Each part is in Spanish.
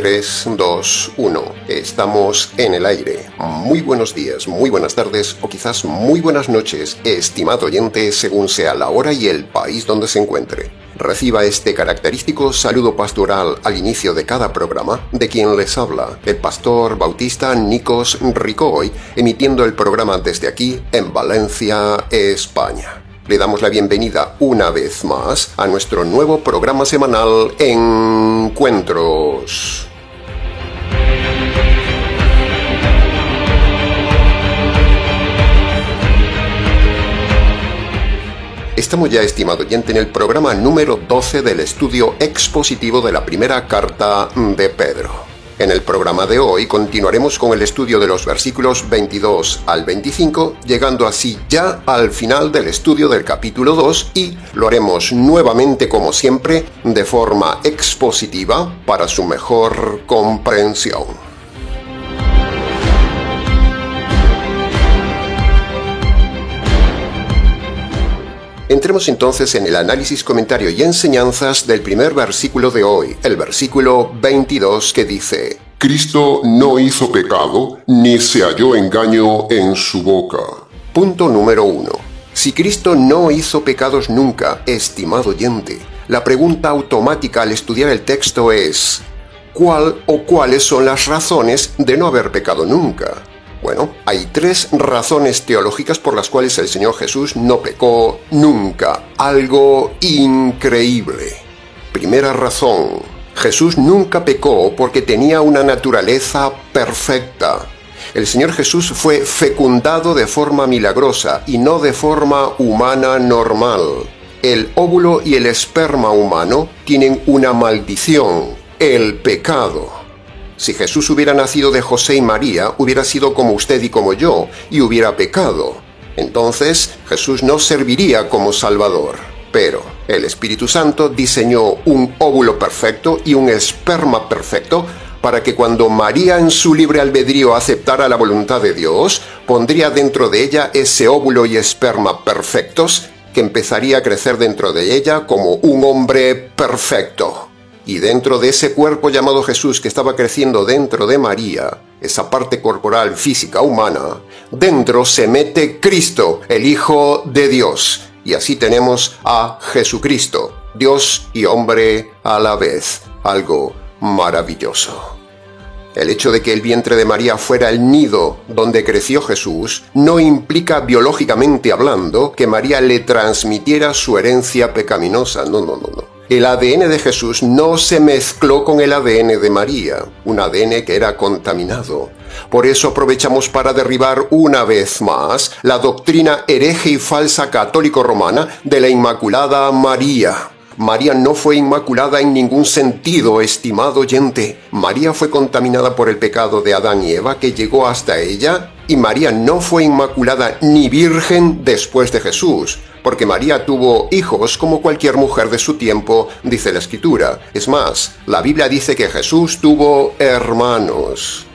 3, 2, 1. Estamos en el aire. Muy buenos días, muy buenas tardes o quizás muy buenas noches, estimado oyente, según sea la hora y el país donde se encuentre. Reciba este característico saludo pastoral al inicio de cada programa de quien les habla, el pastor bautista Nikos Ricoy, emitiendo el programa desde aquí en Valencia, España. Le damos la bienvenida una vez más a nuestro nuevo programa semanal Encuentros. Estamos ya, estimado oyente, en el programa número 12 del estudio expositivo de la primera carta de Pedro. En el programa de hoy continuaremos con el estudio de los versículos 22 al 25, llegando así ya al final del estudio del capítulo 2 y lo haremos nuevamente, como siempre, de forma expositiva para su mejor comprensión. Entremos entonces en el análisis, comentario y enseñanzas del primer versículo de hoy, el versículo 22, que dice: Cristo no hizo pecado, ni se halló engaño en su boca. Punto número 1. Si Cristo no hizo pecados nunca, estimado oyente, la pregunta automática al estudiar el texto es: ¿cuál o cuáles son las razones de no haber pecado nunca? Bueno, hay 3 razones teológicas por las cuales el Señor Jesús no pecó nunca. Algo increíble. Primera razón: Jesús nunca pecó porque tenía una naturaleza perfecta. El Señor Jesús fue fecundado de forma milagrosa y no de forma humana normal. El óvulo y el esperma humano tienen una maldición: el pecado. Si Jesús hubiera nacido de José y María, hubiera sido como usted y como yo, y hubiera pecado. Entonces, Jesús no serviría como Salvador. Pero el Espíritu Santo diseñó un óvulo perfecto y un esperma perfecto para que cuando María en su libre albedrío aceptara la voluntad de Dios, pondría dentro de ella ese óvulo y esperma perfectos que empezaría a crecer dentro de ella como un hombre perfecto. Y dentro de ese cuerpo llamado Jesús que estaba creciendo dentro de María, esa parte corporal física humana, dentro se mete Cristo, el Hijo de Dios. Y así tenemos a Jesucristo, Dios y hombre a la vez. Algo maravilloso. El hecho de que el vientre de María fuera el nido donde creció Jesús no implica, biológicamente hablando, que María le transmitiera su herencia pecaminosa. No. El ADN de Jesús no se mezcló con el ADN de María, un ADN que era contaminado. Por eso aprovechamos para derribar una vez más la doctrina hereje y falsa católico-romana de la Inmaculada María. María no fue inmaculada en ningún sentido, estimado oyente. María fue contaminada por el pecado de Adán y Eva que llegó hasta ella, y María no fue inmaculada ni virgen después de Jesús, porque María tuvo hijos como cualquier mujer de su tiempo, dice la Escritura. Es más, la Biblia dice que Jesús tuvo hermanos.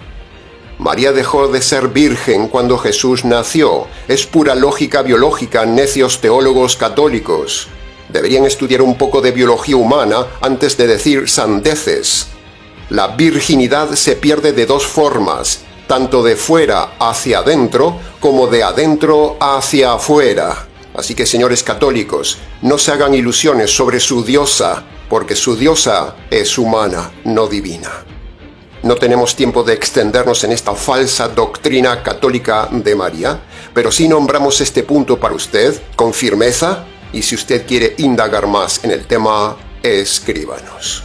María dejó de ser virgen cuando Jesús nació. Es pura lógica biológica, necios teólogos católicos. Deberían estudiar un poco de biología humana antes de decir sandeces. La virginidad se pierde de 2 formas, tanto de fuera hacia adentro como de adentro hacia afuera. Así que, señores católicos, no se hagan ilusiones sobre su diosa, porque su diosa es humana, no divina. No tenemos tiempo de extendernos en esta falsa doctrina católica de María, pero sí nombramos este punto para usted con firmeza. Y si usted quiere indagar más en el tema, escríbanos.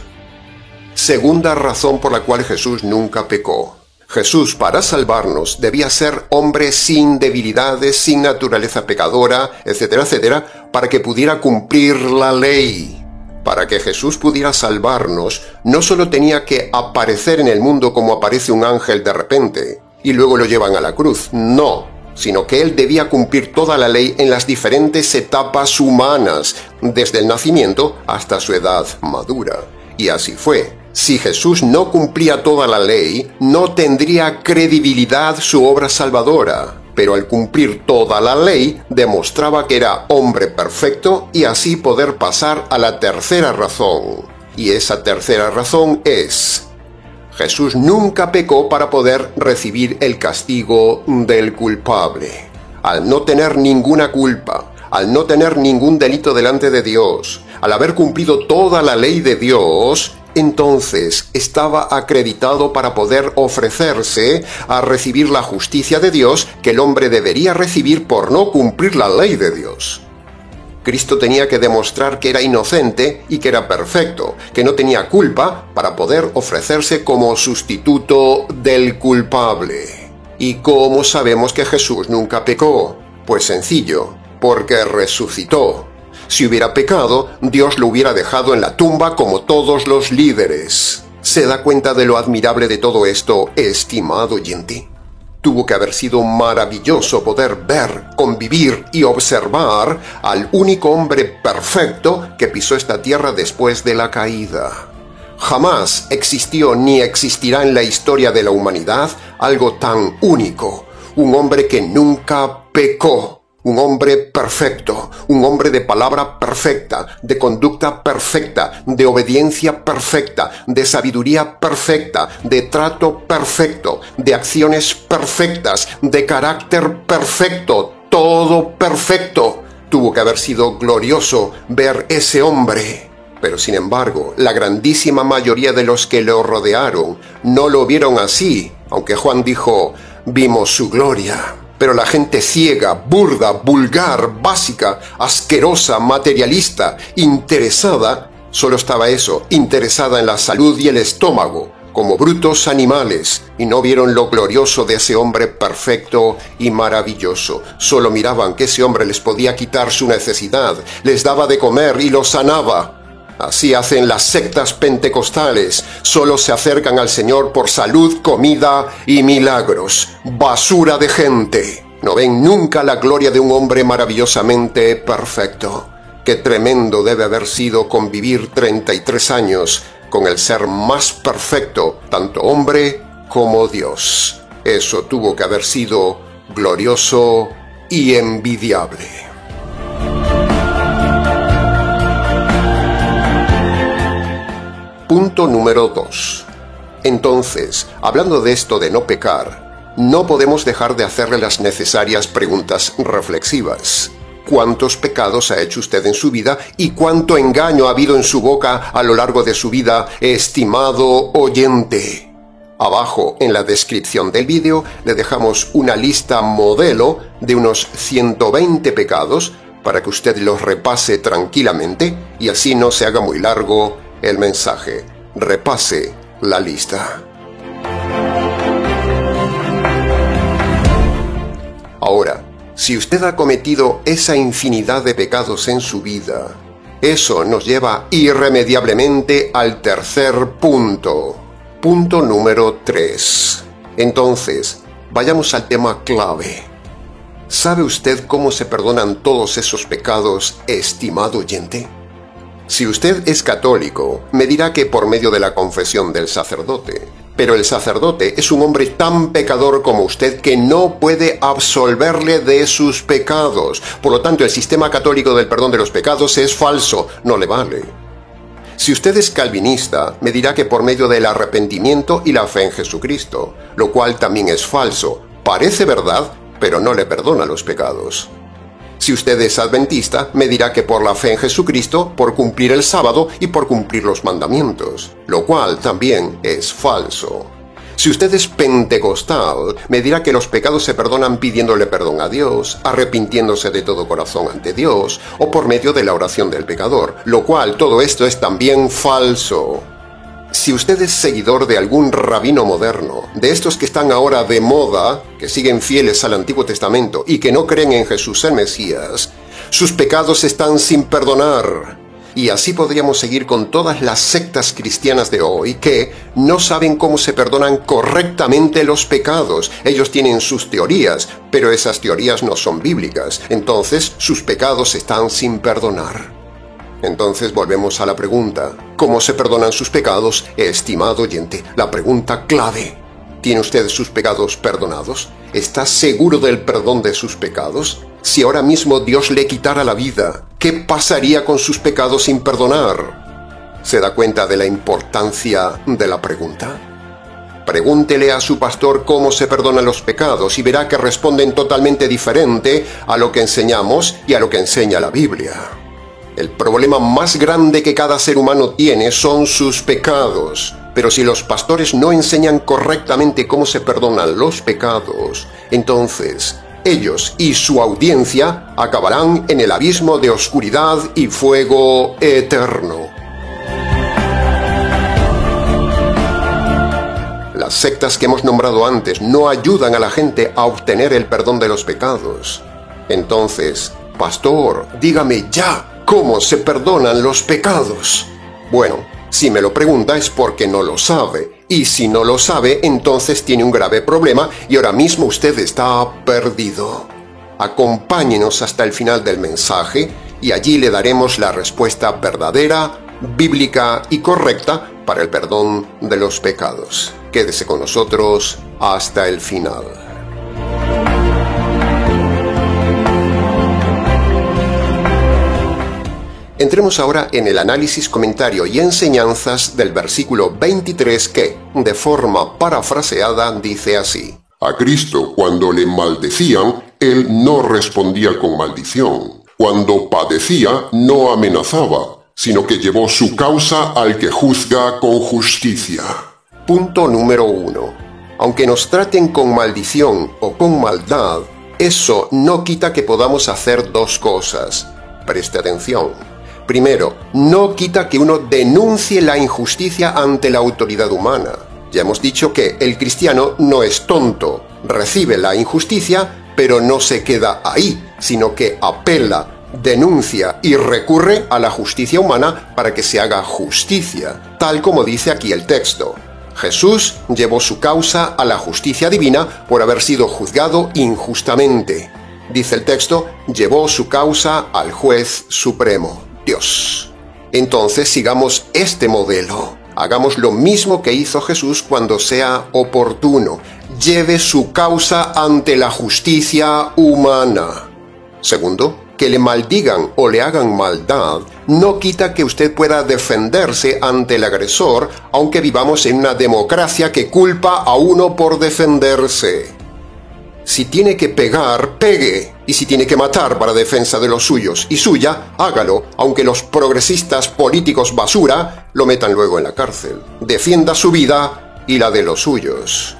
Segunda razón por la cual Jesús nunca pecó. Jesús, para salvarnos, debía ser hombre sin debilidades, sin naturaleza pecadora, etcétera, etcétera, para que pudiera cumplir la ley. Para que Jesús pudiera salvarnos, no solo tenía que aparecer en el mundo como aparece un ángel de repente, y luego lo llevan a la cruz, no, sino que él debía cumplir toda la ley en las diferentes etapas humanas, desde el nacimiento hasta su edad madura. Y así fue. Si Jesús no cumplía toda la ley, no tendría credibilidad su obra salvadora. Pero al cumplir toda la ley, demostraba que era hombre perfecto y así poder pasar a la tercera razón. Y esa tercera razón es: Jesús nunca pecó para poder recibir el castigo del culpable. Al no tener ninguna culpa, al no tener ningún delito delante de Dios, al haber cumplido toda la ley de Dios, entonces estaba acreditado para poder ofrecerse a recibir la justicia de Dios que el hombre debería recibir por no cumplir la ley de Dios. Cristo tenía que demostrar que era inocente y que era perfecto, que no tenía culpa para poder ofrecerse como sustituto del culpable. ¿Y cómo sabemos que Jesús nunca pecó? Pues sencillo, porque resucitó. Si hubiera pecado, Dios lo hubiera dejado en la tumba como todos los líderes. ¿Se da cuenta de lo admirable de todo esto, estimado oyente? Tuvo que haber sido maravilloso poder ver, convivir y observar al único hombre perfecto que pisó esta tierra después de la caída. Jamás existió ni existirá en la historia de la humanidad algo tan único. Un hombre que nunca pecó. Un hombre perfecto, un hombre de palabra perfecta, de conducta perfecta, de obediencia perfecta, de sabiduría perfecta, de trato perfecto, de acciones perfectas, de carácter perfecto, todo perfecto. Tuvo que haber sido glorioso ver ese hombre. Pero sin embargo, la grandísima mayoría de los que lo rodearon no lo vieron así, aunque Juan dijo, vimos su gloria. Pero la gente ciega, burda, vulgar, básica, asquerosa, materialista, interesada, solo estaba eso, interesada en la salud y el estómago, como brutos animales, y no vieron lo glorioso de ese hombre perfecto y maravilloso. Solo miraban que ese hombre les podía quitar su necesidad, les daba de comer y los sanaba. Así hacen las sectas pentecostales, solo se acercan al Señor por salud, comida y milagros. Basura de gente. No ven nunca la gloria de un hombre maravillosamente perfecto. Qué tremendo debe haber sido convivir 33 años con el ser más perfecto, tanto hombre como Dios. Eso tuvo que haber sido glorioso y envidiable. Punto número 2. Entonces, hablando de esto de no pecar, no podemos dejar de hacerle las necesarias preguntas reflexivas. ¿Cuántos pecados ha hecho usted en su vida y cuánto engaño ha habido en su boca a lo largo de su vida, estimado oyente? Abajo, en la descripción del vídeo, le dejamos una lista modelo de unos 120 pecados para que usted los repase tranquilamente y así no se haga muy largo el mensaje. Repase la lista. Ahora, si usted ha cometido esa infinidad de pecados en su vida, eso nos lleva irremediablemente al tercer punto. Punto número 3. Entonces, vayamos al tema clave. ¿Sabe usted cómo se perdonan todos esos pecados, estimado oyente? Si usted es católico, me dirá que por medio de la confesión del sacerdote. Pero el sacerdote es un hombre tan pecador como usted que no puede absolverle de sus pecados. Por lo tanto, el sistema católico del perdón de los pecados es falso, no le vale. Si usted es calvinista, me dirá que por medio del arrepentimiento y la fe en Jesucristo, lo cual también es falso. Parece verdad, pero no le perdona los pecados. Si usted es adventista, me dirá que por la fe en Jesucristo, por cumplir el sábado y por cumplir los mandamientos, lo cual también es falso. Si usted es pentecostal, me dirá que los pecados se perdonan pidiéndole perdón a Dios, arrepintiéndose de todo corazón ante Dios, o por medio de la oración del pecador, lo cual todo esto es también falso. Si usted es seguidor de algún rabino moderno, de estos que están ahora de moda, que siguen fieles al Antiguo Testamento y que no creen en Jesús el Mesías, sus pecados están sin perdonar. Y así podríamos seguir con todas las sectas cristianas de hoy que no saben cómo se perdonan correctamente los pecados. Ellos tienen sus teorías, pero esas teorías no son bíblicas. Entonces, sus pecados están sin perdonar. Entonces volvemos a la pregunta, ¿cómo se perdonan sus pecados, estimado oyente? La pregunta clave. ¿Tiene usted sus pecados perdonados? ¿Está seguro del perdón de sus pecados? Si ahora mismo Dios le quitara la vida, ¿qué pasaría con sus pecados sin perdonar? ¿Se da cuenta de la importancia de la pregunta? Pregúntele a su pastor cómo se perdonan los pecados y verá que responden totalmente diferente a lo que enseñamos y a lo que enseña la Biblia. El problema más grande que cada ser humano tiene son sus pecados. Pero si los pastores no enseñan correctamente cómo se perdonan los pecados, entonces ellos y su audiencia acabarán en el abismo de oscuridad y fuego eterno. Las sectas que hemos nombrado antes no ayudan a la gente a obtener el perdón de los pecados. Entonces, pastor, dígame ya, ¿cómo se perdonan los pecados? Bueno, si me lo pregunta es porque no lo sabe. Y si no lo sabe, entonces tiene un grave problema y ahora mismo usted está perdido. Acompáñenos hasta el final del mensaje y allí le daremos la respuesta verdadera, bíblica y correcta para el perdón de los pecados. Quédese con nosotros hasta el final. Entremos ahora en el análisis, comentario y enseñanzas del versículo 23 que, de forma parafraseada, dice así: A Cristo, cuando le maldecían, él no respondía con maldición. Cuando padecía, no amenazaba, sino que llevó su causa al que juzga con justicia. Punto número 1. Aunque nos traten con maldición o con maldad, eso no quita que podamos hacer dos cosas. Preste atención. Primero, no quita que uno denuncie la injusticia ante la autoridad humana. Ya hemos dicho que el cristiano no es tonto, recibe la injusticia, pero no se queda ahí, sino que apela, denuncia y recurre a la justicia humana para que se haga justicia, tal como dice aquí el texto. Jesús llevó su causa a la justicia divina por haber sido juzgado injustamente. Dice el texto, llevó su causa al juez supremo, Dios. Entonces sigamos este modelo. Hagamos lo mismo que hizo Jesús cuando sea oportuno. Lleve su causa ante la justicia humana. Segundo, que le maldigan o le hagan maldad no quita que usted pueda defenderse ante el agresor, aunque vivamos en una democracia que culpa a uno por defenderse. Si tiene que pegar, pegue. Y si tiene que matar para defensa de los suyos y suya, hágalo, aunque los progresistas políticos basura lo metan luego en la cárcel. Defienda su vida y la de los suyos.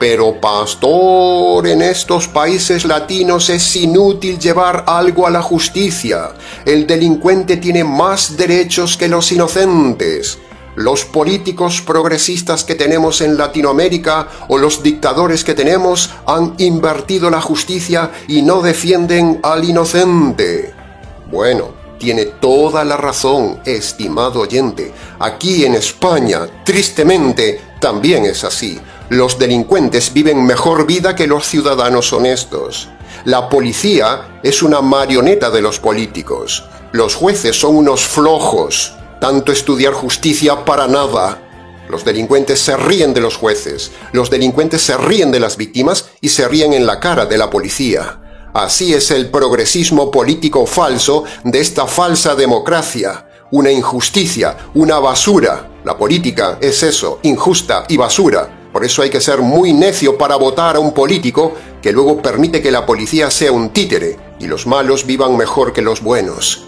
Pero pastor, en estos países latinos es inútil llevar algo a la justicia. El delincuente tiene más derechos que los inocentes. Los políticos progresistas que tenemos en Latinoamérica o los dictadores que tenemos han invertido la justicia y no defienden al inocente. Bueno, tiene toda la razón, estimado oyente. Aquí en España, tristemente, también es así. Los delincuentes viven mejor vida que los ciudadanos honestos. La policía es una marioneta de los políticos. Los jueces son unos flojos. Tanto estudiar justicia para nada. Los delincuentes se ríen de los jueces, los delincuentes se ríen de las víctimas y se ríen en la cara de la policía. Así es el progresismo político falso de esta falsa democracia. Una injusticia, una basura. La política es eso, injusta y basura. Por eso hay que ser muy necio para votar a un político que luego permite que la policía sea un títere y los malos vivan mejor que los buenos.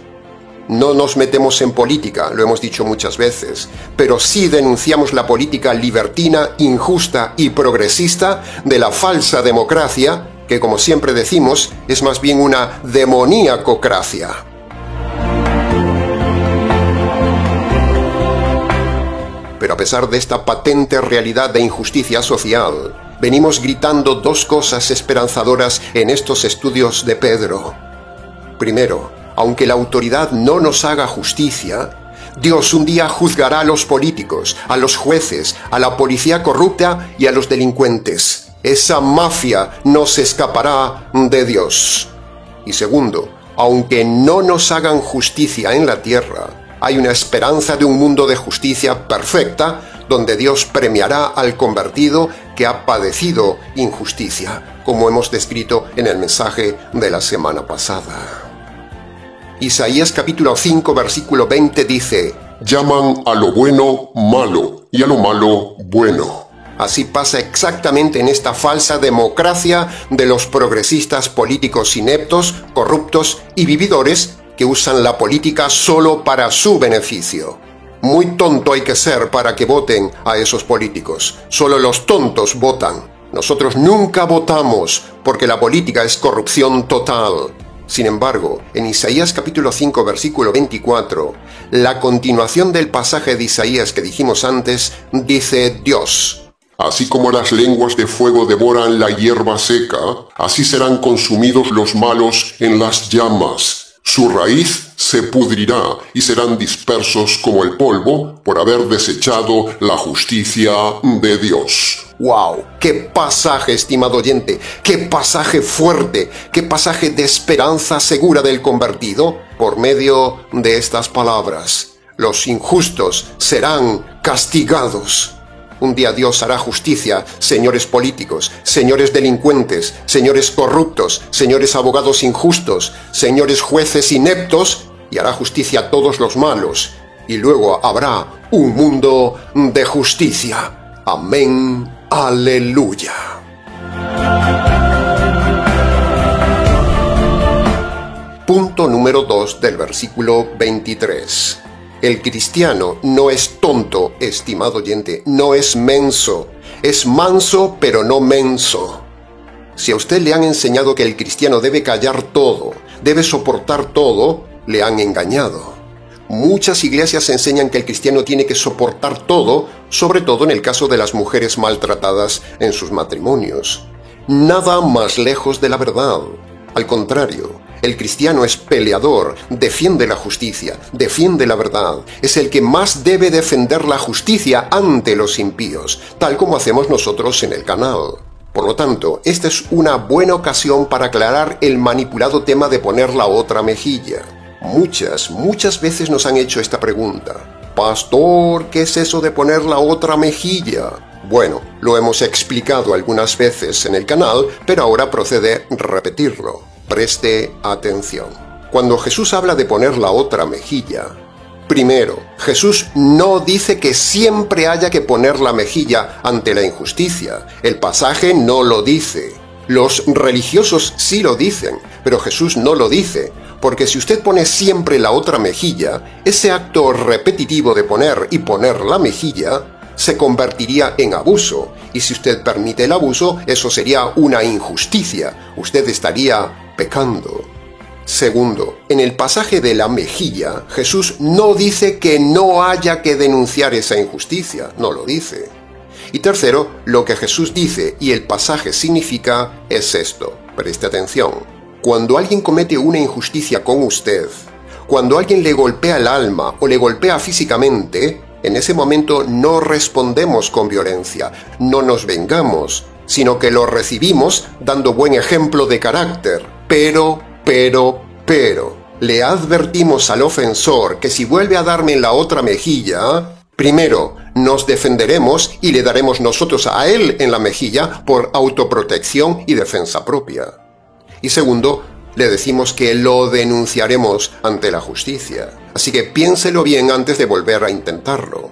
No nos metemos en política, lo hemos dicho muchas veces, pero sí denunciamos la política libertina, injusta y progresista de la falsa democracia, que como siempre decimos, es más bien una demoníacocracia. Pero a pesar de esta patente realidad de injusticia social, venimos gritando dos cosas esperanzadoras en estos estudios de Pedro. Primero, aunque la autoridad no nos haga justicia, Dios un día juzgará a los políticos, a los jueces, a la policía corrupta y a los delincuentes. Esa mafia no se escapará de Dios. Y segundo, aunque no nos hagan justicia en la tierra, hay una esperanza de un mundo de justicia perfecta, donde Dios premiará al convertido que ha padecido injusticia, como hemos descrito en el mensaje de la semana pasada. Isaías capítulo 5 versículo 20 dice: Llaman a lo bueno malo y a lo malo bueno. Así pasa exactamente en esta falsa democracia de los progresistas políticos ineptos, corruptos y vividores que usan la política solo para su beneficio. Muy tonto hay que ser para que voten a esos políticos. Solo los tontos votan. Nosotros nunca votamos porque la política es corrupción total. Sin embargo, en Isaías capítulo 5, versículo 24, la continuación del pasaje de Isaías que dijimos antes, dice Dios: Así como las lenguas de fuego devoran la hierba seca, así serán consumidos los malos en las llamas. Su raíz se pudrirá y serán dispersos como el polvo por haber desechado la justicia de Dios. ¡Wow! ¡Qué pasaje, estimado oyente! ¡Qué pasaje fuerte! ¡Qué pasaje de esperanza segura del convertido! Por medio de estas palabras: los injustos serán castigados. Un día Dios hará justicia, señores políticos, señores delincuentes, señores corruptos, señores abogados injustos, señores jueces ineptos, y hará justicia a todos los malos. Y luego habrá un mundo de justicia. Amén. Aleluya. Punto número 2 del versículo 23. El cristiano no es tonto, estimado oyente, no es menso. Es manso, pero no menso. Si a usted le han enseñado que el cristiano debe callar todo, debe soportar todo, le han engañado. Muchas iglesias enseñan que el cristiano tiene que soportar todo, sobre todo en el caso de las mujeres maltratadas en sus matrimonios. Nada más lejos de la verdad. Al contrario, el cristiano es peleador, defiende la justicia, defiende la verdad. Es el que más debe defender la justicia ante los impíos, tal como hacemos nosotros en el canal. Por lo tanto, esta es una buena ocasión para aclarar el manipulado tema de poner la otra mejilla. Muchas veces nos han hecho esta pregunta: Pastor, ¿qué es eso de poner la otra mejilla? Bueno, lo hemos explicado algunas veces en el canal, pero ahora procede repetirlo. Preste atención. Cuando Jesús habla de poner la otra mejilla, primero, Jesús no dice que siempre haya que poner la mejilla ante la injusticia. El pasaje no lo dice. Los religiosos sí lo dicen, pero Jesús no lo dice. Porque si usted pone siempre la otra mejilla, ese acto repetitivo de poner y poner la mejilla se convertiría en abuso. Y si usted permite el abuso, eso sería una injusticia. Usted estaría pecando. Segundo, en el pasaje de la mejilla, Jesús no dice que no haya que denunciar esa injusticia. No lo dice. Y tercero, lo que Jesús dice y el pasaje significa es esto. Preste atención. Cuando alguien comete una injusticia con usted, cuando alguien le golpea el alma o le golpea físicamente, en ese momento no respondemos con violencia, no nos vengamos, sino que lo recibimos dando buen ejemplo de carácter. Pero, le advertimos al ofensor que si vuelve a darme en la otra mejilla, primero, nos defenderemos y le daremos nosotros a él en la mejilla por autoprotección y defensa propia. Y segundo, le decimos que lo denunciaremos ante la justicia. Así que piénselo bien antes de volver a intentarlo.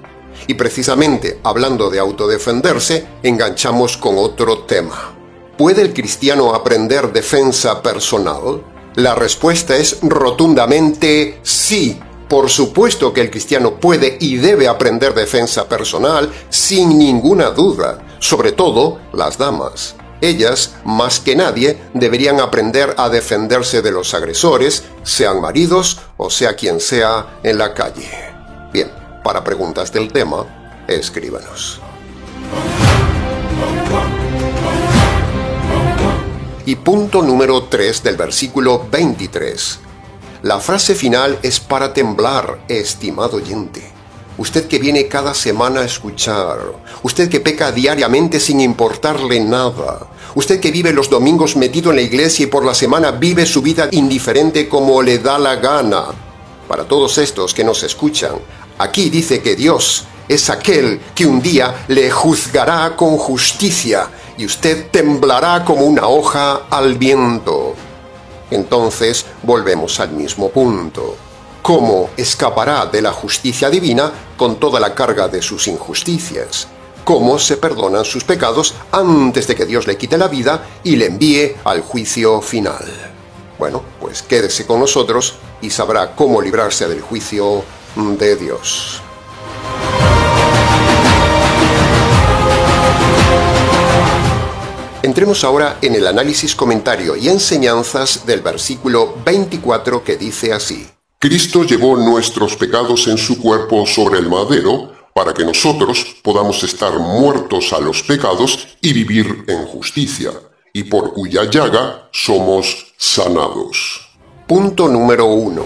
Y precisamente, hablando de autodefenderse, enganchamos con otro tema. ¿Puede el cristiano aprender defensa personal? La respuesta es rotundamente sí. Por supuesto que el cristiano puede y debe aprender defensa personal sin ninguna duda, sobre todo las damas. Ellas, más que nadie, deberían aprender a defenderse de los agresores, sean maridos o sea quien sea en la calle. Bien, para preguntas del tema, escríbanos. Y punto número 3 del versículo 23. La frase final es para temblar, estimado oyente. Usted que viene cada semana a escuchar, usted que peca diariamente sin importarle nada, usted que vive los domingos metido en la iglesia y por la semana vive su vida indiferente como le da la gana. Para todos estos que nos escuchan, aquí dice que Dios es aquel que un día le juzgará con justicia y usted temblará como una hoja al viento. Entonces volvemos al mismo punto. ¿Cómo escapará de la justicia divina con toda la carga de sus injusticias? cómo se perdonan sus pecados antes de que Dios le quite la vida y le envíe al juicio final. Bueno, pues quédese con nosotros y sabrá cómo librarse del juicio de Dios. Entremos ahora en el análisis, comentario y enseñanzas del versículo 24 que dice así: Cristo llevó nuestros pecados en su cuerpo sobre el madero, para que nosotros podamos estar muertos a los pecados y vivir en justicia, y por cuya llaga somos sanados. Punto número 1.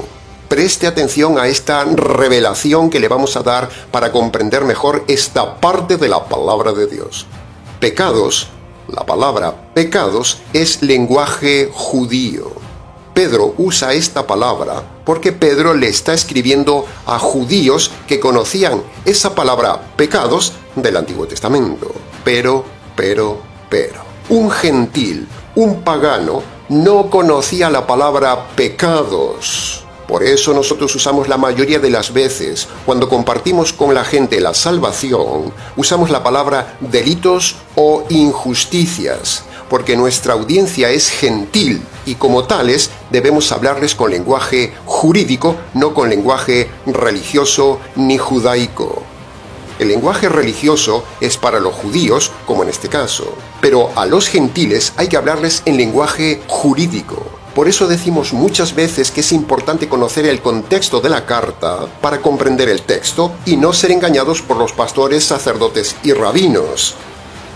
Preste atención a esta revelación que le vamos a dar para comprender mejor esta parte de la palabra de Dios. Pecados. La palabra pecados es lenguaje judío. Pedro usa esta palabra porque Pedro le está escribiendo a judíos que conocían esa palabra pecados del Antiguo Testamento. Pero, un gentil, un pagano, no conocía la palabra pecados. Por eso nosotros usamos la mayoría de las veces, cuando compartimos con la gente la salvación, usamos la palabra delitos o injusticias, porque nuestra audiencia es gentil y como tales debemos hablarles con lenguaje jurídico, no con lenguaje religioso ni judaico. El lenguaje religioso es para los judíos, como en este caso, pero a los gentiles hay que hablarles en lenguaje jurídico. Por eso decimos muchas veces que es importante conocer el contexto de la carta para comprender el texto y no ser engañados por los pastores, sacerdotes y rabinos.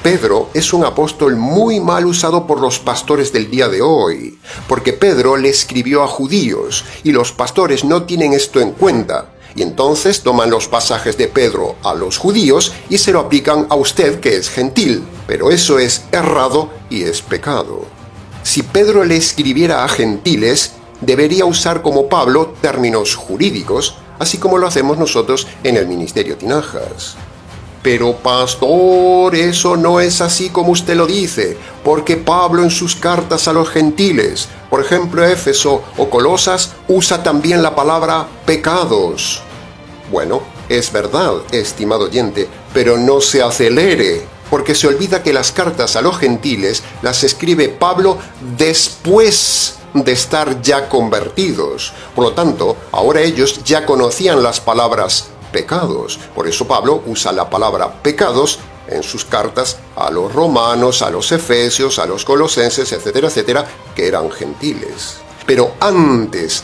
Pedro es un apóstol muy mal usado por los pastores del día de hoy, porque Pedro le escribió a judíos y los pastores no tienen esto en cuenta. Y entonces toman los pasajes de Pedro a los judíos y se lo aplican a usted que es gentil. Pero eso es errado y es pecado. Si Pedro le escribiera a gentiles, debería usar como Pablo términos jurídicos, así como lo hacemos nosotros en el Ministerio Tinajas. Pero pastor, eso no es así como usted lo dice, porque Pablo en sus cartas a los gentiles, por ejemplo Éfeso o Colosas, usa también la palabra pecados. Bueno, es verdad, estimado oyente, pero no se acelere, porque se olvida que las cartas a los gentiles las escribe Pablo después de estar ya convertidos. Por lo tanto, ahora ellos ya conocían las palabras pecados. Por eso Pablo usa la palabra pecados en sus cartas a los romanos, a los efesios, a los colosenses, etcétera, etcétera, que eran gentiles. Pero antes,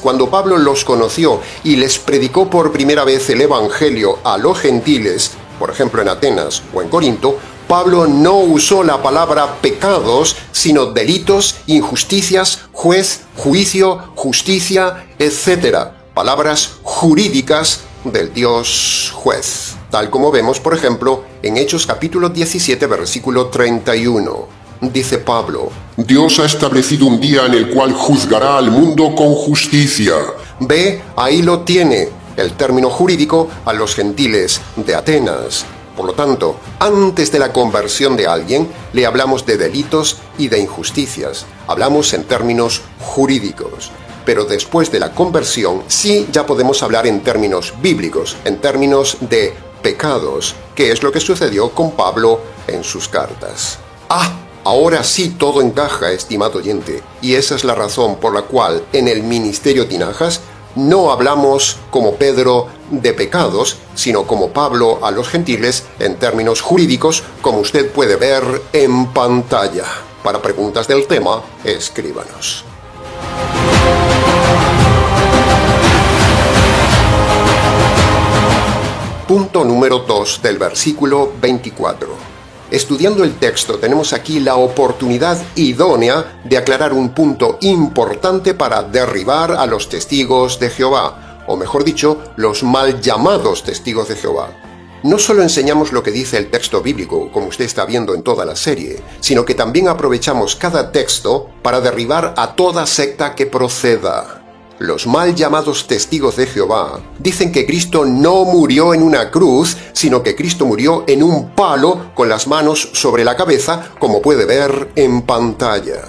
cuando Pablo los conoció y les predicó por primera vez el Evangelio a los gentiles, por ejemplo en Atenas o en Corinto, Pablo no usó la palabra pecados, sino delitos, injusticias, juez, juicio, justicia, etc. Palabras jurídicas del Dios juez. Tal como vemos, por ejemplo, en Hechos capítulo 17, versículo 31. Dice Pablo: Dios ha establecido un día en el cual juzgará al mundo con justicia. Ve, ahí lo tiene. El término jurídico a los gentiles de Atenas. Por lo tanto, antes de la conversión de alguien, le hablamos de delitos y de injusticias. Hablamos en términos jurídicos. Pero después de la conversión, sí ya podemos hablar en términos bíblicos, en términos de pecados, que es lo que sucedió con Pablo en sus cartas. Ahora sí todo encaja, estimado oyente, y esa es la razón por la cual en el Ministerio Tinajas no hablamos como Pedro de pecados, sino como Pablo a los gentiles en términos jurídicos, como usted puede ver en pantalla. Para preguntas del tema, escríbanos. Punto número 2 del versículo 24. Estudiando el texto tenemos aquí la oportunidad idónea de aclarar un punto importante para derribar a los testigos de Jehová, o mejor dicho, los mal llamados testigos de Jehová. No solo enseñamos lo que dice el texto bíblico, como usted está viendo en toda la serie, sino que también aprovechamos cada texto para derribar a toda secta que proceda. Los mal llamados testigos de Jehová dicen que Cristo no murió en una cruz, sino que Cristo murió en un palo con las manos sobre la cabeza, como puede ver en pantalla.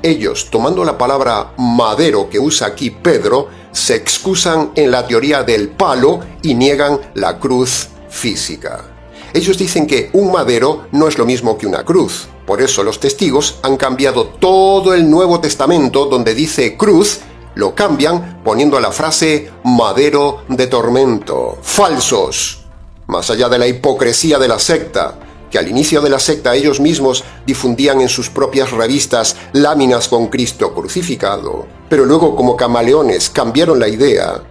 Ellos, tomando la palabra madero que usa aquí Pedro, se excusan en la teoría del palo y niegan la cruz física. Ellos dicen que un madero no es lo mismo que una cruz. Por eso los testigos han cambiado todo el Nuevo Testamento donde dice cruz, lo cambian poniendo la frase madero de tormento. ¡Falsos! Más allá de la hipocresía de la secta, que al inicio de la secta ellos mismos difundían en sus propias revistas láminas con Cristo crucificado, pero luego como camaleones cambiaron la idea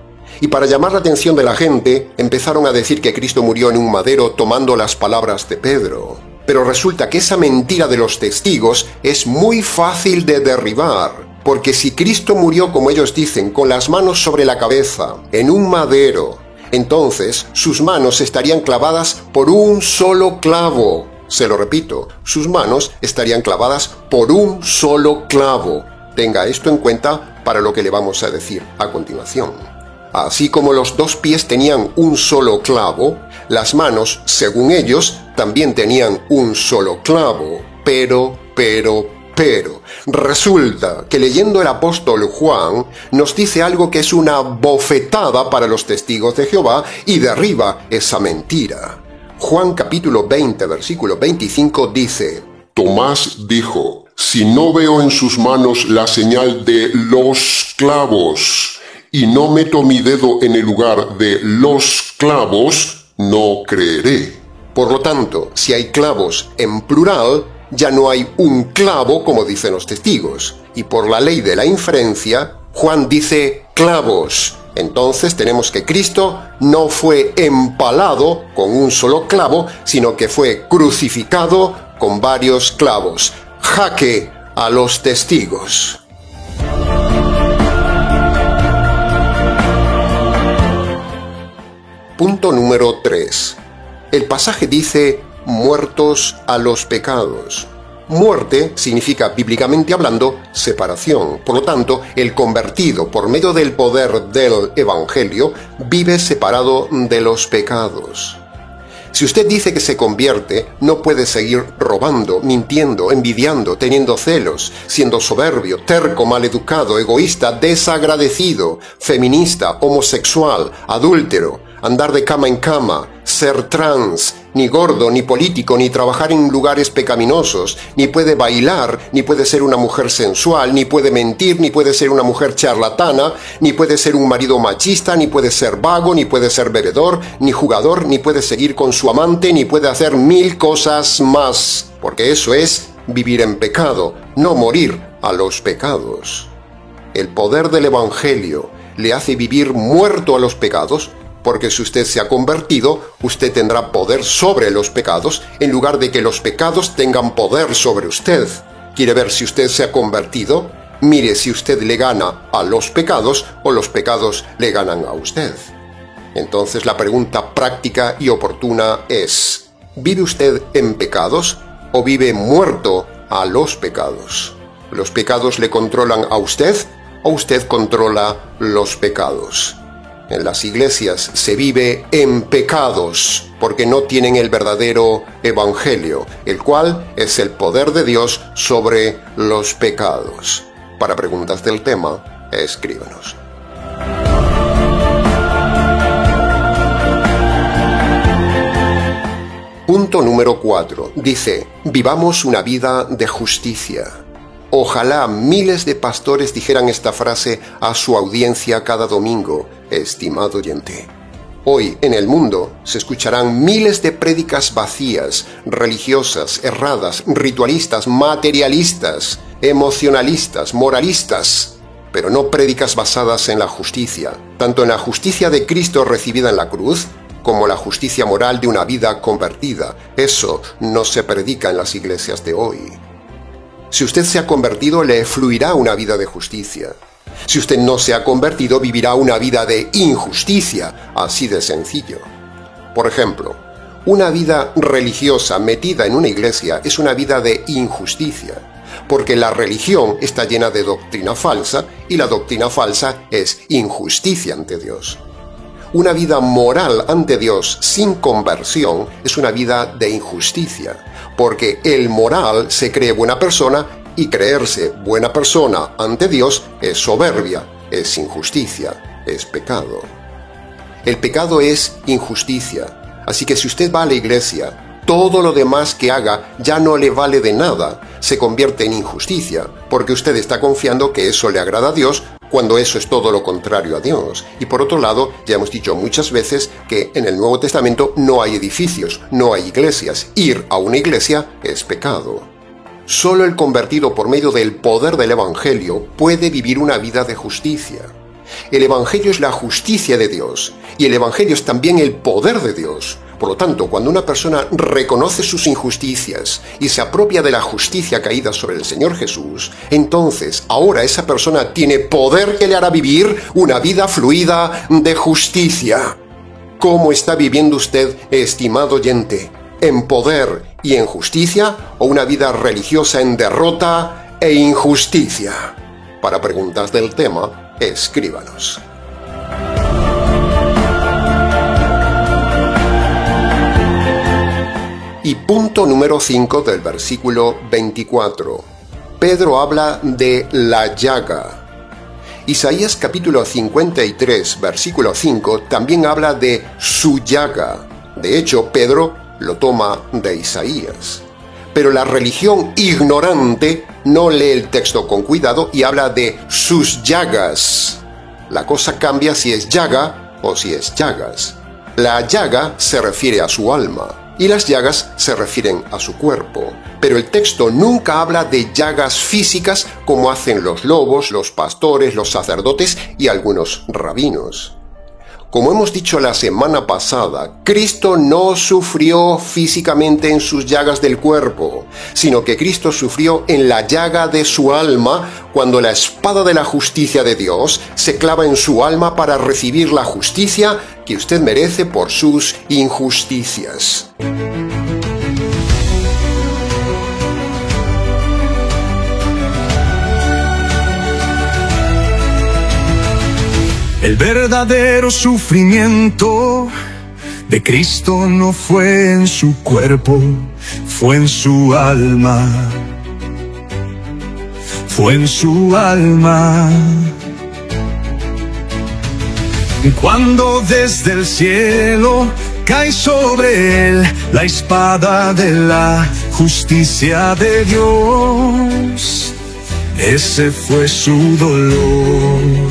y para llamar la atención de la gente empezaron a decir que Cristo murió en un madero tomando las palabras de Pedro. Pero resulta que esa mentira de los testigos es muy fácil de derribar, porque si Cristo murió, como ellos dicen, con las manos sobre la cabeza, en un madero, entonces sus manos estarían clavadas por un solo clavo. Se lo repito, sus manos estarían clavadas por un solo clavo. Tenga esto en cuenta para lo que le vamos a decir a continuación. Así como los dos pies tenían un solo clavo, las manos, según ellos, también tenían un solo clavo. Pero, resulta que leyendo el apóstol Juan nos dice algo que es una bofetada para los testigos de Jehová y derriba esa mentira. Juan capítulo 20, versículo 25 dice: Tomás dijo: si no veo en sus manos la señal de los clavos, y no meto mi dedo en el lugar de los clavos, no creeré. Por lo tanto, si hay clavos en plural, ya no hay un clavo como dicen los testigos. Y por la ley de la inferencia, Juan dice clavos. Entonces tenemos que Cristo no fue empalado con un solo clavo, sino que fue crucificado con varios clavos. Jaque a los testigos. Punto número 3. El pasaje dice muertos a los pecados. Muerte significa, bíblicamente hablando, separación. Por lo tanto, el convertido, por medio del poder del Evangelio, vive separado de los pecados. Si usted dice que se convierte, no puede seguir robando, mintiendo, envidiando, teniendo celos, siendo soberbio, terco, maleducado, egoísta, desagradecido, feminista, homosexual, adúltero, andar de cama en cama, ser trans, ni gordo, ni político, ni trabajar en lugares pecaminosos, ni puede bailar, ni puede ser una mujer sensual, ni puede mentir, ni puede ser una mujer charlatana, ni puede ser un marido machista, ni puede ser vago, ni puede ser bebedor, ni jugador, ni puede seguir con su amante, ni puede hacer 1000 cosas más, porque eso es vivir en pecado, no morir a los pecados. El poder del Evangelio le hace vivir muerto a los pecados, porque si usted se ha convertido, usted tendrá poder sobre los pecados, en lugar de que los pecados tengan poder sobre usted. ¿Quiere ver si usted se ha convertido? Mire si usted le gana a los pecados o los pecados le ganan a usted. Entonces la pregunta práctica y oportuna es: ¿vive usted en pecados o vive muerto a los pecados? ¿Los pecados le controlan a usted o usted controla los pecados? En las iglesias se vive en pecados porque no tienen el verdadero evangelio, el cual es el poder de Dios sobre los pecados. Para preguntas del tema, escríbanos. Punto número 4. Dice: vivamos una vida de justicia. Ojalá miles de pastores dijeran esta frase a su audiencia cada domingo, estimado oyente. Hoy, en el mundo, se escucharán miles de prédicas vacías, religiosas, erradas, ritualistas, materialistas, emocionalistas, moralistas, pero no prédicas basadas en la justicia, tanto en la justicia de Cristo recibida en la cruz, como la justicia moral de una vida convertida. Eso no se predica en las iglesias de hoy. Si usted se ha convertido, le fluirá una vida de justicia. Si usted no se ha convertido, vivirá una vida de injusticia, así de sencillo. Por ejemplo, una vida religiosa metida en una iglesia es una vida de injusticia, porque la religión está llena de doctrina falsa y la doctrina falsa es injusticia ante Dios. Una vida moral ante Dios sin conversión es una vida de injusticia, porque el moral se cree buena persona y creerse buena persona ante Dios es soberbia, es injusticia, es pecado. El pecado es injusticia. Así que si usted va a la iglesia, todo lo demás que haga ya no le vale de nada, se convierte en injusticia, porque usted está confiando que eso le agrada a Dios, cuando eso es todo lo contrario a Dios. Y por otro lado, ya hemos dicho muchas veces que en el Nuevo Testamento no hay edificios, no hay iglesias. Ir a una iglesia es pecado. Solo el convertido por medio del poder del Evangelio puede vivir una vida de justicia. El Evangelio es la justicia de Dios, y el Evangelio es también el poder de Dios. Por lo tanto, cuando una persona reconoce sus injusticias y se apropia de la justicia caída sobre el Señor Jesús, entonces ahora esa persona tiene poder que le hará vivir una vida fluida de justicia. ¿Cómo está viviendo usted, estimado oyente? ¿En poder y en justicia o una vida religiosa en derrota e injusticia? Para preguntas del tema, escríbanos. Y punto número 5 del versículo 24. Pedro habla de la llaga. Isaías capítulo 53, versículo 5, también habla de su llaga. De hecho, Pedro lo toma de Isaías. Pero la religión ignorante no lee el texto con cuidado y habla de sus llagas. La cosa cambia si es llaga o si es llagas. La llaga se refiere a su alma y las llagas se refieren a su cuerpo. Pero el texto nunca habla de llagas físicas como hacen los lobos, los pastores, los sacerdotes y algunos rabinos. Como hemos dicho la semana pasada, Cristo no sufrió físicamente en sus llagas del cuerpo, sino que Cristo sufrió en la llaga de su alma cuando la espada de la justicia de Dios se clava en su alma para recibir la justicia que usted merece por sus injusticias. El verdadero sufrimiento de Cristo no fue en su cuerpo, fue en su alma. Fue en su alma. Cuando desde el cielo cae sobre él la espada de la justicia de Dios, ese fue su dolor.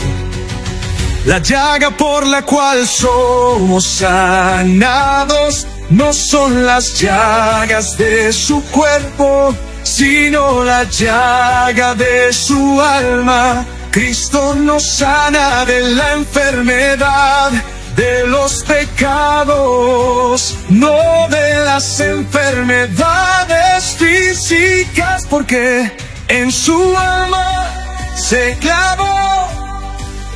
La llaga por la cual somos sanados no son las llagas de su cuerpo, sino la llaga de su alma. Cristo nos sana de la enfermedad, de los pecados, no de las enfermedades físicas, porque en su alma se clavó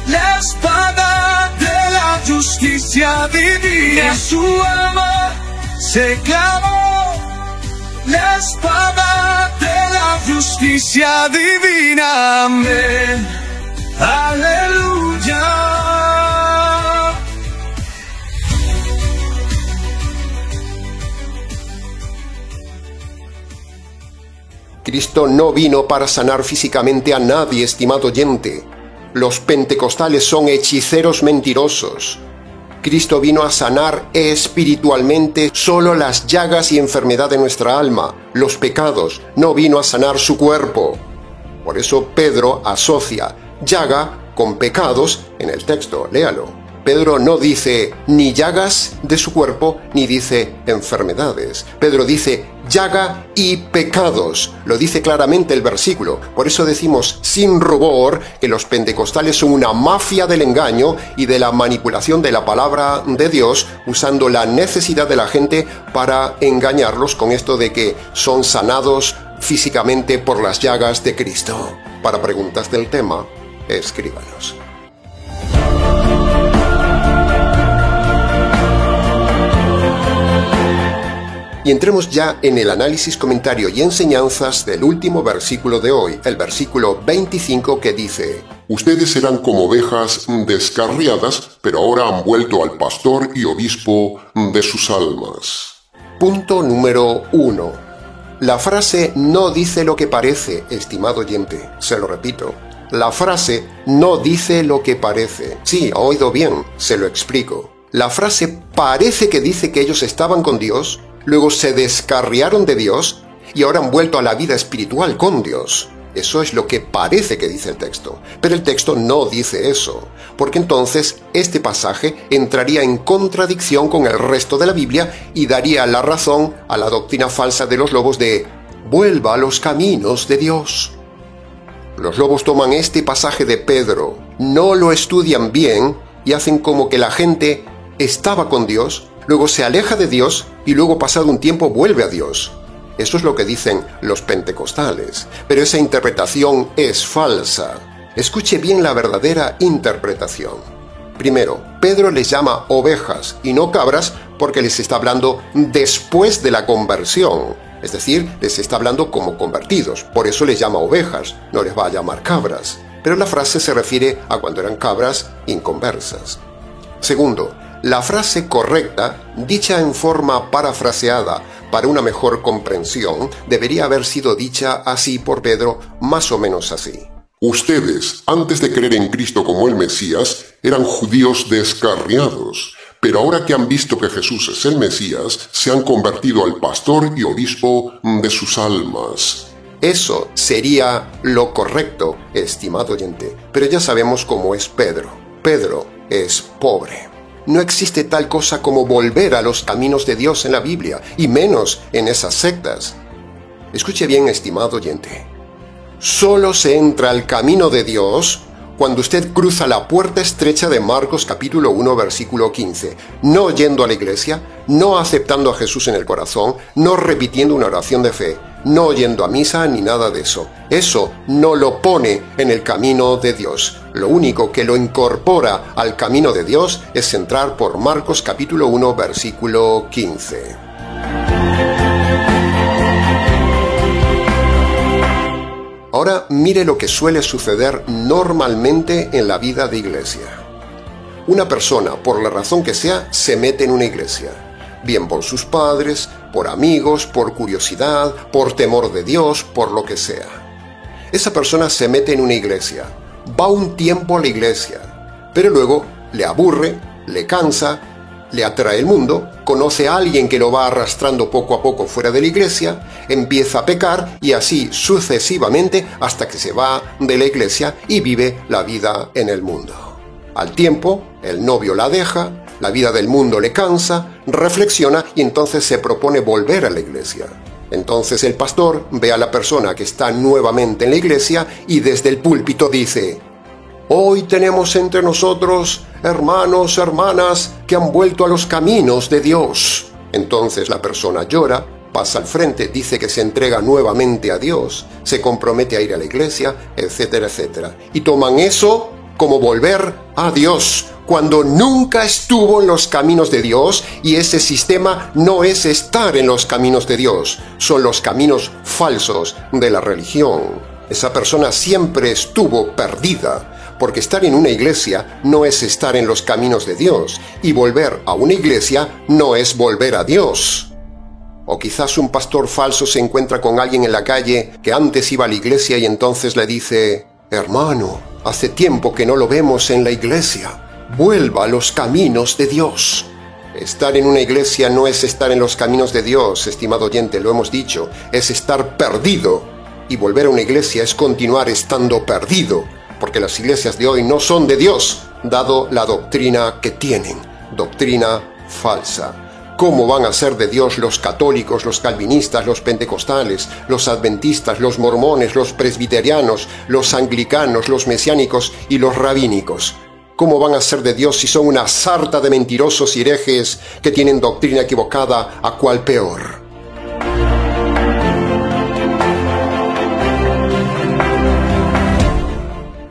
la espada de la justicia divina. En su alma se clavó la espada de la justicia divina. Amén. Aleluya. Cristo no vino para sanar físicamente a nadie, estimado oyente. Los pentecostales son hechiceros mentirosos. Cristo vino a sanar espiritualmente solo las llagas y enfermedad de nuestra alma, los pecados. No vino a sanar su cuerpo. Por eso Pedro asocia llaga con pecados en el texto. Léalo. Pedro no dice ni llagas de su cuerpo, ni dice enfermedades. Pedro dice llaga y pecados. Lo dice claramente el versículo. Por eso decimos sin rubor que los pentecostales son una mafia del engaño y de la manipulación de la palabra de Dios, usando la necesidad de la gente para engañarlos con esto de que son sanados físicamente por las llagas de Cristo. Para preguntas del tema, escríbanos. Y entremos ya en el análisis, comentario y enseñanzas del último versículo de hoy, el versículo 25, que dice: Ustedes eran como ovejas descarriadas, pero ahora han vuelto al pastor y obispo de sus almas. Punto número 1. La frase no dice lo que parece, estimado oyente. Se lo repito. La frase no dice lo que parece. Sí, ha oído bien, se lo explico. La frase parece que dice que ellos estaban con Dios, luego se descarriaron de Dios y ahora han vuelto a la vida espiritual con Dios. Eso es lo que parece que dice el texto, pero el texto no dice eso, porque entonces este pasaje entraría en contradicción con el resto de la Biblia y daría la razón a la doctrina falsa de los lobos de «vuelva a los caminos de Dios». Los lobos toman este pasaje de Pedro, no lo estudian bien y hacen como que la gente estaba con Dios, luego se aleja de Dios y luego pasado un tiempo vuelve a Dios. Eso es lo que dicen los pentecostales, pero esa interpretación es falsa. Escuche bien la verdadera interpretación. Primero, Pedro les llama ovejas y no cabras porque les está hablando después de la conversión. Es decir, les está hablando como convertidos, por eso les llama ovejas, no les va a llamar cabras. Pero la frase se refiere a cuando eran cabras inconversas. Segundo, la frase correcta, dicha en forma parafraseada para una mejor comprensión, debería haber sido dicha así por Pedro, más o menos así. Ustedes, antes de creer en Cristo como el Mesías, eran judíos descarriados, pero ahora que han visto que Jesús es el Mesías, se han convertido al pastor y obispo de sus almas. Eso sería lo correcto, estimado oyente, pero ya sabemos cómo es Pedro. Pedro es pobre. No existe tal cosa como volver a los caminos de Dios en la Biblia, y menos en esas sectas. Escuche bien, estimado oyente. Solo se entra al camino de Dios cuando usted cruza la puerta estrecha de Marcos capítulo 1 versículo 15, no yendo a la iglesia, no aceptando a Jesús en el corazón, no repitiendo una oración de fe, no yendo a misa ni nada de eso. Eso no lo pone en el camino de Dios. Lo único que lo incorpora al camino de Dios es entrar por Marcos capítulo 1 versículo 15. Ahora mire lo que suele suceder normalmente en la vida de iglesia. Una persona, por la razón que sea, se mete en una iglesia. Bien por sus padres, por amigos, por curiosidad, por temor de Dios, por lo que sea. Esa persona se mete en una iglesia, va un tiempo a la iglesia, pero luego le aburre, le cansa, le atrae el mundo, conoce a alguien que lo va arrastrando poco a poco fuera de la iglesia, empieza a pecar y así sucesivamente hasta que se va de la iglesia y vive la vida en el mundo. Al tiempo, el novio la deja, la vida del mundo le cansa, reflexiona y entonces se propone volver a la iglesia. Entonces el pastor ve a la persona que está nuevamente en la iglesia y desde el púlpito dice: «Hoy tenemos entre nosotros hermanos, hermanas que han vuelto a los caminos de Dios». Entonces la persona llora, pasa al frente, dice que se entrega nuevamente a Dios, se compromete a ir a la iglesia, etcétera, etcétera. Y toman eso como volver a Dios, cuando nunca estuvo en los caminos de Dios, y ese sistema no es estar en los caminos de Dios, son los caminos falsos de la religión. Esa persona siempre estuvo perdida, porque estar en una iglesia no es estar en los caminos de Dios, y volver a una iglesia no es volver a Dios. O quizás un pastor falso se encuentra con alguien en la calle que antes iba a la iglesia y entonces le dice: «Hermano, hace tiempo que no lo vemos en la iglesia. Vuelva a los caminos de Dios». Estar en una iglesia no es estar en los caminos de Dios, estimado oyente, lo hemos dicho, es estar perdido. Y volver a una iglesia es continuar estando perdido, porque las iglesias de hoy no son de Dios, dado la doctrina que tienen, doctrina falsa. ¿Cómo van a ser de Dios los católicos, los calvinistas, los pentecostales, los adventistas, los mormones, los presbiterianos, los anglicanos, los mesiánicos y los rabínicos? ¿Cómo van a ser de Dios si son una sarta de mentirosos y herejes que tienen doctrina equivocada, a cual peor?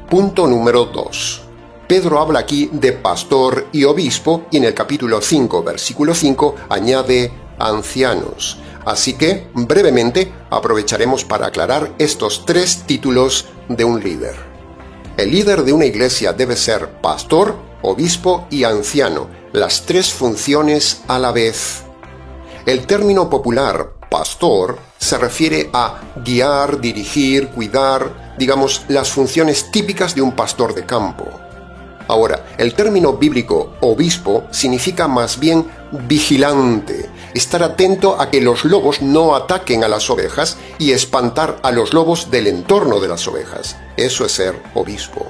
Punto número 2. Pedro habla aquí de pastor y obispo y en el capítulo 5, versículo 5, añade ancianos. Así que, brevemente, aprovecharemos para aclarar estos tres títulos de un líder. El líder de una iglesia debe ser pastor, obispo y anciano, las tres funciones a la vez. El término popular pastor se refiere a guiar, dirigir, cuidar, digamos, las funciones típicas de un pastor de campo. Ahora, el término bíblico obispo significa más bien vigilante, estar atento a que los lobos no ataquen a las ovejas y espantar a los lobos del entorno de las ovejas. Eso es ser obispo.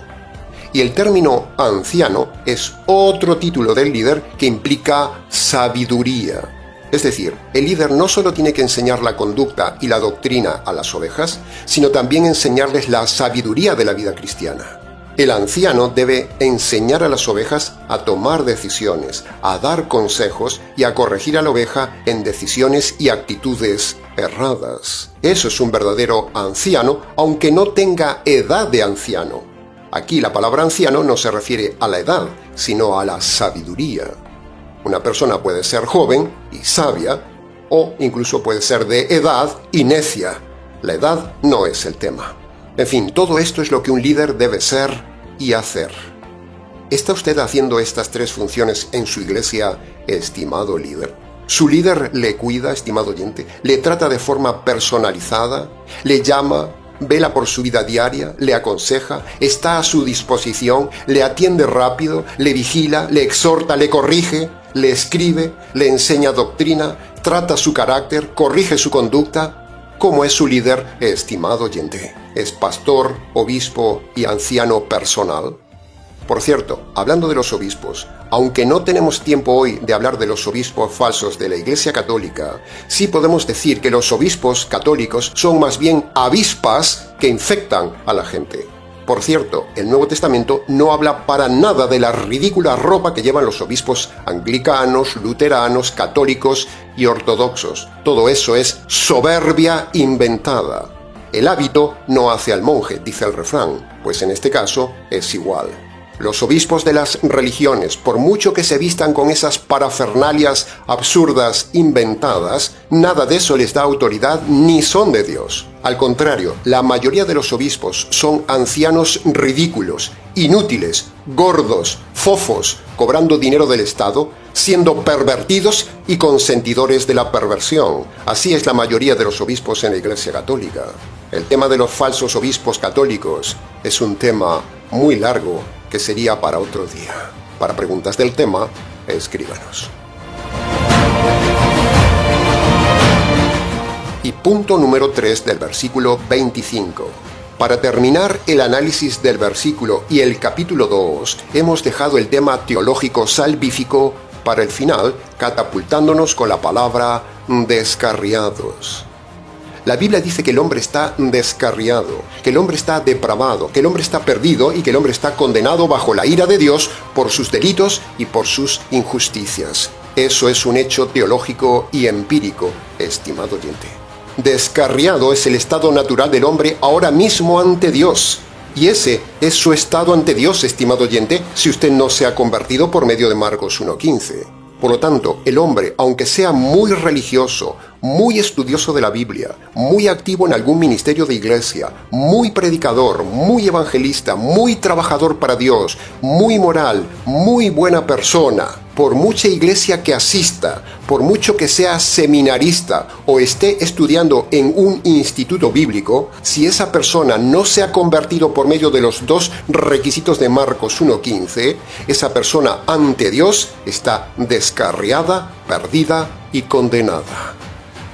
Y el término anciano es otro título del líder que implica sabiduría. Es decir, el líder no solo tiene que enseñar la conducta y la doctrina a las ovejas, sino también enseñarles la sabiduría de la vida cristiana. El anciano debe enseñar a las ovejas a tomar decisiones, a dar consejos y a corregir a la oveja en decisiones y actitudes erradas. Eso es un verdadero anciano, aunque no tenga edad de anciano. Aquí la palabra anciano no se refiere a la edad, sino a la sabiduría. Una persona puede ser joven y sabia, o incluso puede ser de edad y necia. La edad no es el tema. En fin, todo esto es lo que un líder debe ser y hacer. ¿Está usted haciendo estas tres funciones en su iglesia, estimado líder? ¿Su líder le cuida, estimado oyente? ¿Le trata de forma personalizada? ¿Le llama? ¿Vela por su vida diaria? ¿Le aconseja? ¿Está a su disposición? ¿Le atiende rápido? ¿Le vigila? ¿Le exhorta? ¿Le corrige? ¿Le escribe? ¿Le enseña doctrina? ¿Trata su carácter? ¿Corrige su conducta? ¿Cómo es su líder, estimado oyente? ¿Es pastor, obispo y anciano personal? Por cierto, hablando de los obispos, aunque no tenemos tiempo hoy de hablar de los obispos falsos de la Iglesia Católica, sí podemos decir que los obispos católicos son más bien avispas que infectan a la gente. Por cierto, el Nuevo Testamento no habla para nada de la ridícula ropa que llevan los obispos anglicanos, luteranos, católicos y ortodoxos. Todo eso es soberbia inventada. El hábito no hace al monje, dice el refrán, pues en este caso es igual. Los obispos de las religiones, por mucho que se vistan con esas parafernalias absurdas inventadas, nada de eso les da autoridad ni son de Dios. Al contrario, la mayoría de los obispos son ancianos ridículos, inútiles, gordos, fofos, cobrando dinero del Estado, siendo pervertidos y consentidores de la perversión. Así es la mayoría de los obispos en la Iglesia Católica. El tema de los falsos obispos católicos es un tema muy largo que sería para otro día. Para preguntas del tema, escríbanos. Y punto número 3 del versículo 25. Para terminar el análisis del versículo y el capítulo 2, hemos dejado el tema teológico salvífico para el final, catapultándonos con la palabra descarriados. La Biblia dice que el hombre está descarriado, que el hombre está depravado, que el hombre está perdido y que el hombre está condenado bajo la ira de Dios por sus delitos y por sus injusticias. Eso es un hecho teológico y empírico, estimado oyente. Descarriado es el estado natural del hombre ahora mismo ante Dios. Y ese es su estado ante Dios, estimado oyente, si usted no se ha convertido por medio de Marcos 1:15. Por lo tanto, el hombre, aunque sea muy religioso, muy estudioso de la Biblia, muy activo en algún ministerio de iglesia, muy predicador, muy evangelista, muy trabajador para Dios, muy moral, muy buena persona, por mucha iglesia que asista, por mucho que sea seminarista o esté estudiando en un instituto bíblico, si esa persona no se ha convertido por medio de los dos requisitos de Marcos 1:15, esa persona ante Dios está descarriada, perdida y condenada.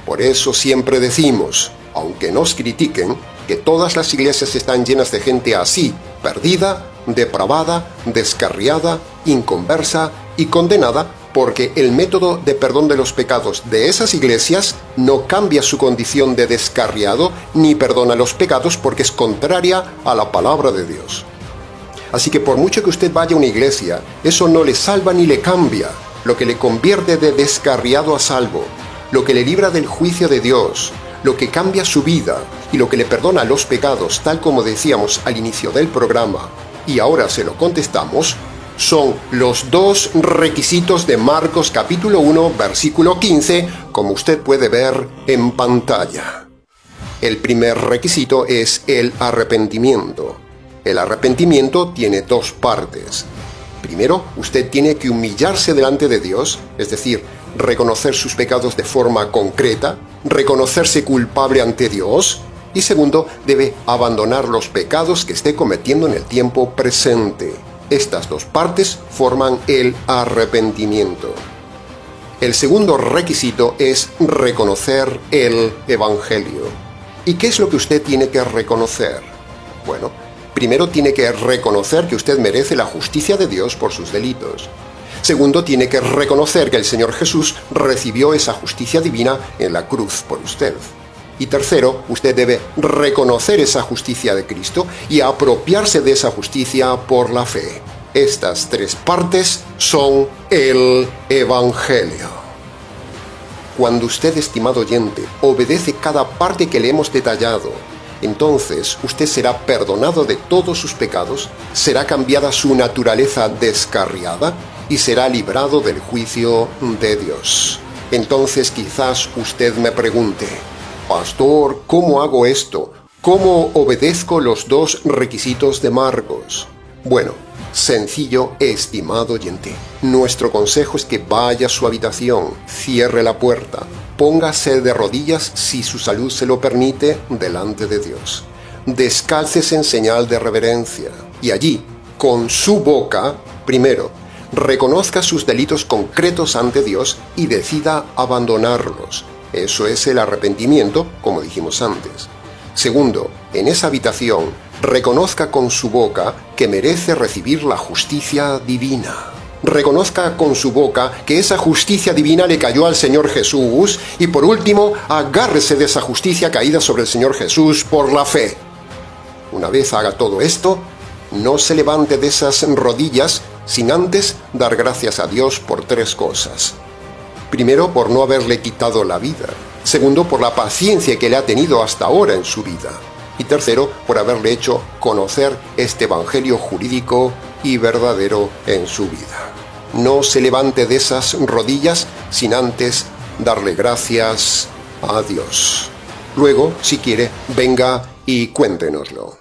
Por eso siempre decimos, aunque nos critiquen, que todas las iglesias están llenas de gente así, perdida, depravada, descarriada, inconversa y condenada, porque el método de perdón de los pecados de esas iglesias no cambia su condición de descarriado ni perdona los pecados porque es contraria a la palabra de Dios. Así que por mucho que usted vaya a una iglesia, eso no le salva ni le cambia. Lo que le convierte de descarriado a salvo, lo que le libra del juicio de Dios, lo que cambia su vida y lo que le perdona los pecados, tal como decíamos al inicio del programa, y ahora se lo contestamos, son los dos requisitos de Marcos capítulo 1, versículo 15, como usted puede ver en pantalla. El primer requisito es el arrepentimiento. El arrepentimiento tiene dos partes. Primero, usted tiene que humillarse delante de Dios, es decir, reconocer sus pecados de forma concreta, reconocerse culpable ante Dios, y segundo, debe abandonar los pecados que esté cometiendo en el tiempo presente. Estas dos partes forman el arrepentimiento. El segundo requisito es reconocer el Evangelio. ¿Y qué es lo que usted tiene que reconocer? Bueno, primero tiene que reconocer que usted merece la justicia de Dios por sus delitos. Segundo, tiene que reconocer que el Señor Jesús recibió esa justicia divina en la cruz por usted. Y tercero, usted debe reconocer esa justicia de Cristo y apropiarse de esa justicia por la fe. Estas tres partes son el Evangelio. Cuando usted, estimado oyente, obedece cada parte que le hemos detallado, entonces usted será perdonado de todos sus pecados, será cambiada su naturaleza descarriada y será librado del juicio de Dios. Entonces quizás usted me pregunte: Pastor, ¿cómo hago esto? ¿Cómo obedezco los dos requisitos de Marcos? Bueno, sencillo, estimado oyente. Nuestro consejo es que vaya a su habitación, cierre la puerta, póngase de rodillas si su salud se lo permite delante de Dios. Descálcese en señal de reverencia y allí, con su boca, primero, reconozca sus delitos concretos ante Dios y decida abandonarlos. Eso es el arrepentimiento, como dijimos antes. Segundo, en esa habitación, reconozca con su boca que merece recibir la justicia divina. Reconozca con su boca que esa justicia divina le cayó al Señor Jesús y por último, agárrese de esa justicia caída sobre el Señor Jesús por la fe. Una vez haga todo esto, no se levante de esas rodillas sin antes dar gracias a Dios por tres cosas. Primero, por no haberle quitado la vida. Segundo, por la paciencia que le ha tenido hasta ahora en su vida. Y tercero, por haberle hecho conocer este evangelio jurídico y verdadero en su vida. No se levante de esas rodillas sin antes darle gracias a Dios. Luego, si quiere, venga y cuéntenoslo.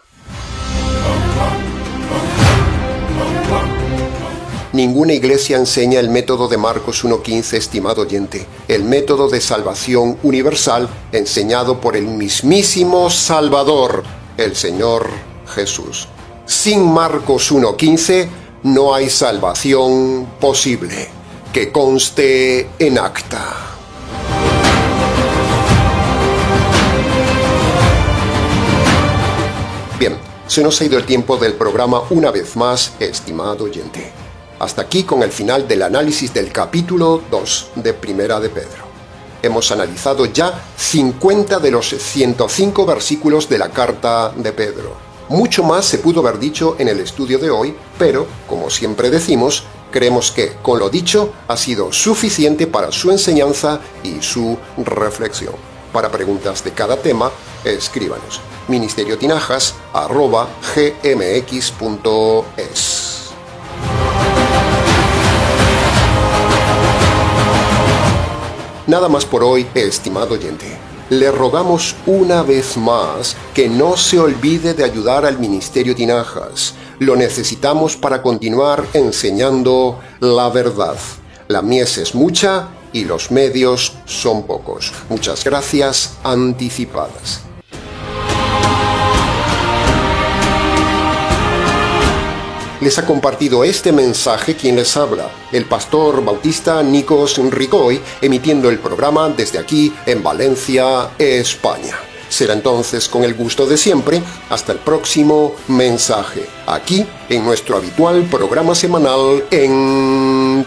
Ninguna iglesia enseña el método de Marcos 1.15, estimado oyente, el método de salvación universal enseñado por el mismísimo Salvador, el Señor Jesús. Sin Marcos 1.15 no hay salvación posible. Que conste en acta. Bien, se nos ha ido el tiempo del programa una vez más, estimado oyente. Hasta aquí con el final del análisis del capítulo 2 de Primera de Pedro. Hemos analizado ya 50 de los 105 versículos de la carta de Pedro. Mucho más se pudo haber dicho en el estudio de hoy, pero, como siempre decimos, creemos que, con lo dicho, ha sido suficiente para su enseñanza y su reflexión. Para preguntas de cada tema, escríbanos ministeriotinajas@gmx.es. Nada más por hoy, estimado oyente. Le rogamos una vez más que no se olvide de ayudar al Ministerio Tinajas. Lo necesitamos para continuar enseñando la verdad. La mies es mucha y los medios son pocos. Muchas gracias anticipadas. Les ha compartido este mensaje quien les habla, el pastor bautista Nikos Ricoy, emitiendo el programa desde aquí en Valencia, España. Será entonces con el gusto de siempre, hasta el próximo mensaje, aquí en nuestro habitual programa semanal Encuentros.